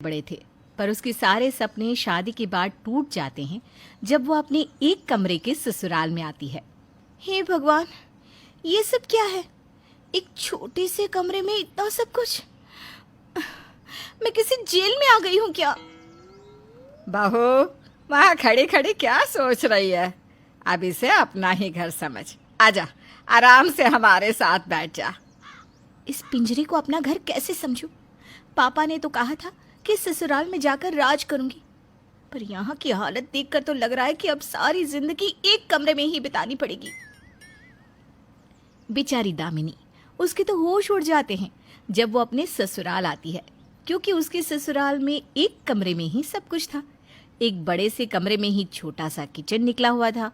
बड़े थे, पर उसके सारे सपने शादी के बाद टूट जाते हैं जब वो अपने एक कमरे के ससुराल में आती है। हे भगवान, ये सब क्या है? एक छोटे से कमरे में इतना सब कुछ। मैं किसी जेल में आ गई हूँ क्या? बहू, वहाँ खड़ी खड़ी क्या सोच रही है? अब इसे अपना ही घर समझ। आजा, आराम से हमारे साथ बैठ जा। इस पिंजरे को अपना घर कैसे समझूं? पापा ने तो कहा था कि ससुराल में जाकर राज करूंगी, पर यहाँ की हालत देखकर तो लग रहा है कि अब सारी जिंदगी एक कमरे में ही बितानी पड़ेगी। बेचारी दामिनी, उसके तो होश उड़ जाते हैं जब वो अपने ससुराल आती है, क्योंकि उसके ससुराल में एक कमरे में ही सब कुछ था। एक बड़े से कमरे में ही छोटा सा किचन निकला हुआ था,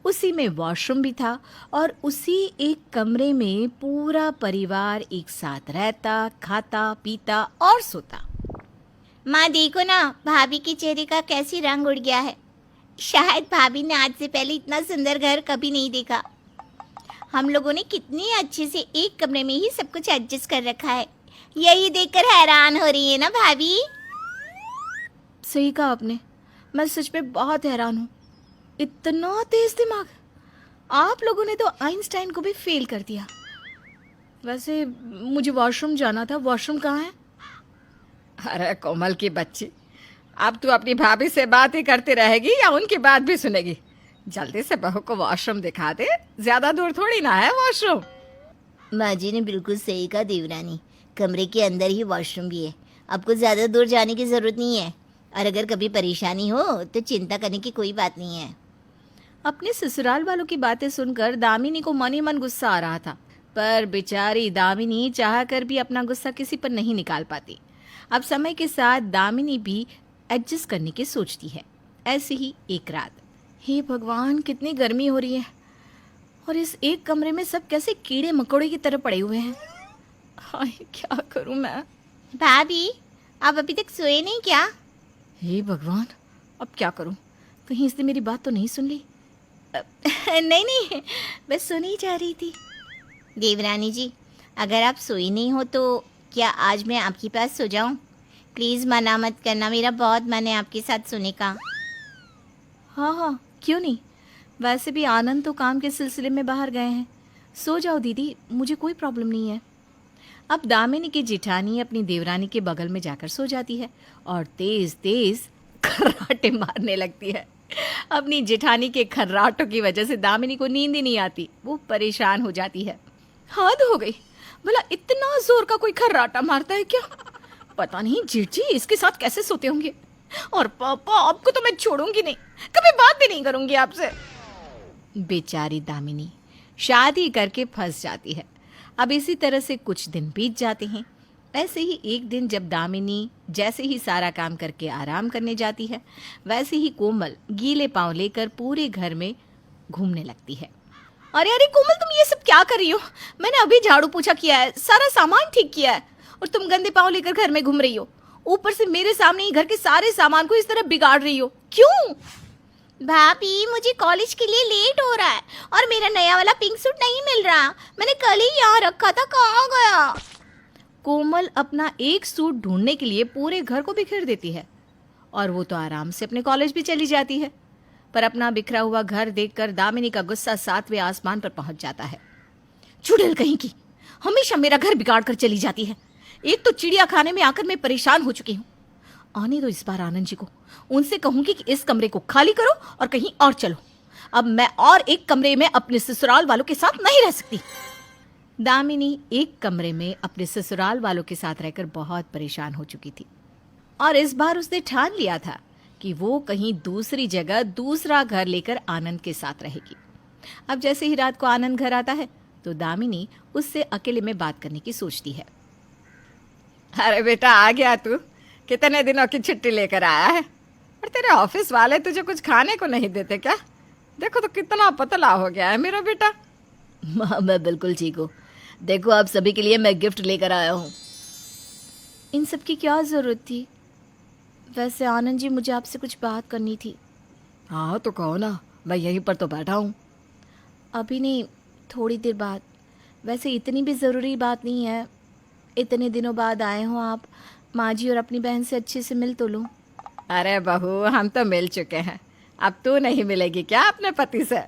उसी में वॉशरूम भी था, और उसी एक कमरे में पूरा परिवार एक साथ रहता, खाता, पीता और सोता। माँ देखो ना, भाभी के चेहरे का कैसी रंग उड़ गया है। शायद भाभी ने आज से पहले इतना सुंदर घर कभी नहीं देखा। हम लोगों ने कितनी अच्छे से एक कमरे में ही सब कुछ एडजस्ट कर रखा है। यही देखकर हैरान हो रही है ना भाभी? सही कहा आपने, मैं सच में बहुत हैरान हूँ। इतना तेज दिमाग! आप लोगों ने तो आइंस्टाइन को भी फेल कर दिया। वैसे मुझे वॉशरूम जाना था, वॉशरूम कहाँ है? अरे कोमल की बच्ची, अब तू अपनी भाभी से बात ही करती रहेगी या उनकी बात भी सुनेगी? जल्दी से बहू को वॉशरूम दिखा दे, ज्यादा दूर थोड़ी ना है वॉशरूम। माँ जी ने बिल्कुल सही कहा देवरानी, कमरे के अंदर ही वॉशरूम भी है। आपको ज़्यादा दूर जाने की ज़रूरत नहीं है, और अगर कभी परेशानी हो तो चिंता करने की कोई बात नहीं है। अपने ससुराल वालों की बातें सुनकर दामिनी को मन ही मन गुस्सा आ रहा था, पर बेचारी दामिनी चाह कर भी अपना गुस्सा किसी पर नहीं निकाल पाती। अब समय के साथ दामिनी भी एडजस्ट करने की सोचती है। ऐसे ही एक रात, हे भगवान, कितनी गर्मी हो रही है, और इस एक कमरे में सब कैसे कीड़े मकोड़े की तरह पड़े हुए हैं। हाय, क्या करूं मैं? भाभी, आप अभी तक सोए नहीं क्या? हे भगवान, अब क्या करूं? कहीं इसने मेरी बात तो नहीं सुन ली? नहीं नहीं, बस सोने ही जा रही थी। देवरानी जी, अगर आप सोई नहीं हो तो क्या आज मैं आपके पास सो जाऊं? प्लीज़ मना मत करना, मेरा बहुत मन है आपके साथ सोने का। हाँ हाँ, क्यों नहीं। वैसे भी आनंद तो काम के सिलसिले में बाहर गए हैं। सो जाओ दीदी, मुझे कोई प्रॉब्लम नहीं है। अब दामिनी की जेठानी अपनी देवरानी के बगल में जाकर सो जाती है और तेज तेज खर्राटे मारने लगती है। अपनी जेठानी के खर्राटों की वजह से दामिनी को नींद ही नहीं आती, वो परेशान हो जाती है। हद हो गई, भला इतना जोर का कोई खर्राटा मारता है क्या? पता नहीं जेठ जी इसके साथ कैसे सोते होंगे। और पापा, आपको तो मैं छोड़ूंगी नहीं, कभी बात भी नहीं करूंगी आपसे। बेचारी दामिनी शादी करके फंस जाती है। अब इसी तरह से कुछ दिन बीत जाते हैं। ऐसे ही एक दिन जब दामिनी जैसे ही सारा काम करके आराम करने जाती है, वैसे ही कोमल गीले पांव लेकर पूरे घर में घूमने लगती है। अरे अरे कोमल, तुम ये सब क्या कर रही हो? मैंने अभी झाड़ू पोछा किया है, सारा सामान ठीक किया है, और तुम गंदे पांव लेकर घर में घूम रही हो। ऊपर से मेरे सामने ही घर के सारे सामान को इस तरह बिगाड़ रही हो, क्यों? भाभी, मुझे कॉलेज के लिए लेट हो रहा है और मेरा नया वाला पिंक सूट नहीं मिल रहा। मैंने कल ही यहाँ रखा था, कहाँ गया? कोमल अपना एक सूट ढूंढने के लिए पूरे घर को बिखेर देती है, और वो तो आराम से अपने कॉलेज भी चली जाती है। पर अपना बिखरा हुआ घर देखकर दामिनी का गुस्सा 7वें आसमान पर पहुंच जाता है। चुड़ैल कहीं की, हमेशा मेरा घर बिगाड़ कर चली जाती है। एक तो चिड़िया खाने में आकर मैं परेशान हो चुकी हूँ। आने दो इस बार आनंद जी को, उनसे कहूंगी कि इस कमरे को खाली करो और कहीं और चलो। अब मैं और एक कमरे में अपने ससुराल वालों के साथ नहीं रह सकती। दामिनी एक कमरे में अपने ससुराल वालों के साथ रहकर बहुत परेशान हो चुकी थी, और इस बार उसने ठान लिया था कि वो कहीं दूसरी जगह दूसरा घर लेकर आनंद के साथ रहेगी। अब जैसे ही रात को आनंद घर आता है तो दामिनी उससे अकेले में बात करने की सोचती है। अरे बेटा, आ गया तू? कितने दिनों की छुट्टी लेकर आया है? और तेरे ऑफिस वाले तुझे कुछ खाने को नहीं देते क्या? देखो तो कितना पतला हो गया है मेरा बेटा। माँ, मैं बिल्कुल ठीक हूँ। देखो, आप सभी के लिए मैं गिफ्ट लेकर आया हूँ। इन सब की क्या ज़रूरत थी? वैसे आनंद जी, मुझे आपसे कुछ बात करनी थी। हाँ तो कहो ना, मैं यहीं पर तो बैठा हूँ। अभी नहीं, थोड़ी देर बाद। वैसे इतनी भी ज़रूरी बात नहीं है, इतने दिनों बाद आए हो आप, माँ जी और अपनी बहन से अच्छे से मिल तो लो। अरे बहू, हम तो मिल चुके हैं, अब तू नहीं मिलेगी क्या अपने पति से?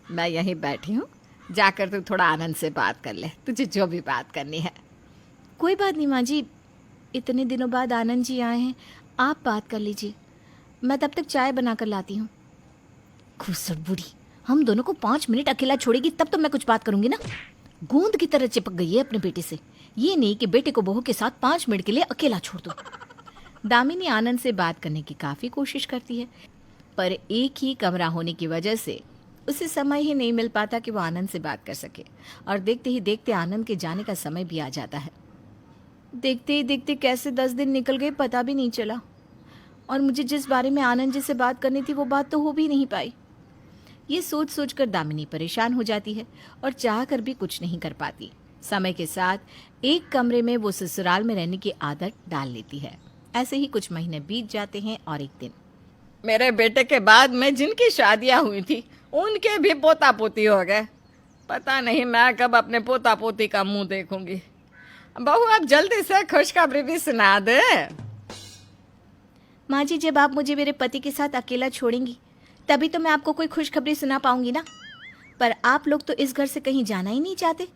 मैं यहीं बैठी हूँ, जाकर तू थोड़ा आनंद से बात कर ले, तुझे जो भी बात करनी है। कोई बात नहीं माँ जी, इतने दिनों बाद आनंद जी आए हैं, आप बात कर लीजिए, मैं तब तक चाय बना कर लाती हूँ। खुसर बूढ़ी, हम दोनों को 5 मिनट अकेला छोड़ेगी तब तो मैं कुछ बात करूँगी ना। गूंद की तरह चिपक गई है अपने बेटे से, ये नहीं कि बेटे को बहू के साथ 5 मिनट के लिए अकेला छोड़ दो। दामिनी आनंद से बात करने की काफ़ी कोशिश करती है, पर एक ही कमरा होने की वजह से उसे समय ही नहीं मिल पाता कि वो आनंद से बात कर सके, और देखते ही देखते आनंद के जाने का समय भी आ जाता है। देखते ही देखते कैसे 10 दिन निकल गए पता भी नहीं चला, और मुझे जिस बारे में आनंद जी से बात करनी थी वो बात तो हो भी नहीं पाई। ये सोच सोच कर दामिनी परेशान हो जाती है और चाह कर भी कुछ नहीं कर पाती। समय के साथ एक कमरे में वो ससुराल में रहने की आदत डाल लेती है। ऐसे ही कुछ महीने बीत जाते हैं और एक दिन मेरे बेटे के बाद में जिनकी शादियां हुई थी उनके भी पोता पोती हो गए। पता नहीं मैं कब अपने पोता पोती का मुंह देखूंगी। बहू, अब जल्दी से खुशखबरी भी सुना दे। माँ जी, जब आप मुझे मेरे पति के साथ अकेला छोड़ेंगी तभी तो मैं आपको कोई खुशखबरी सुना पाऊंगी ना। पर आप लोग तो इस घर से कहीं जाना ही नहीं चाहते।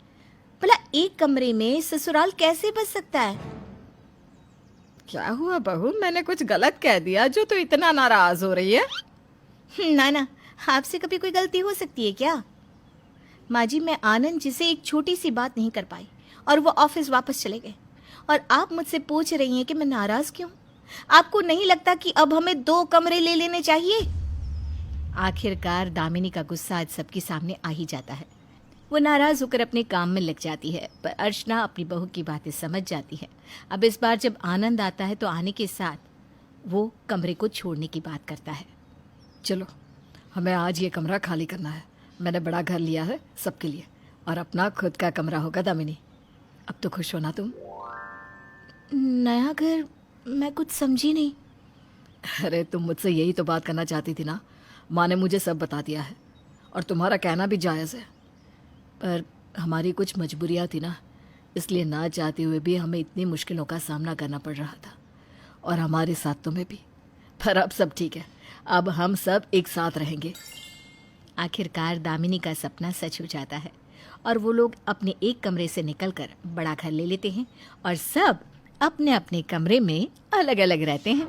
भला एक कमरे में ससुराल कैसे बच सकता है? क्या हुआ बहू, मैंने कुछ गलत कह दिया जो तू इतना नाराज हो रही है? ना ना, आपसे कभी कोई गलती हो सकती है क्या? माँ जी, मैं आनंद जी से एक छोटी सी बात नहीं कर पाई और वो ऑफिस वापस चले गए, और आप मुझसे पूछ रही हैं कि मैं नाराज क्यों? आपको नहीं लगता कि अब हमें 2 कमरे ले लेने चाहिए? आखिरकार दामिनी का गुस्सा आज सबके सामने आ ही जाता है। वो नाराज होकर अपने काम में लग जाती है, पर अर्चना अपनी बहू की बातें समझ जाती है। अब इस बार जब आनंद आता है तो आने के साथ वो कमरे को छोड़ने की बात करता है। चलो, हमें आज ये कमरा खाली करना है। मैंने बड़ा घर लिया है सबके लिए, और अपना खुद का कमरा होगा। दामिनी, अब तो खुश हो ना तुम? नया घर? मैं कुछ समझी नहीं। अरे, तुम मुझसे यही तो बात करना चाहती थी ना। माँ ने मुझे सब बता दिया है, और तुम्हारा कहना भी जायज़ है, पर हमारी कुछ मजबूरियाँ थी ना, इसलिए ना चाहते हुए भी हमें इतनी मुश्किलों का सामना करना पड़ रहा था, और हमारे साथ तुम्हें भी। पर अब सब ठीक है, अब हम सब एक साथ रहेंगे। आखिरकार दामिनी का सपना सच हो जाता है, और वो लोग अपने एक कमरे से निकलकर बड़ा घर ले लेते हैं और सब अपने अपने कमरे में अलग अलग रहते हैं।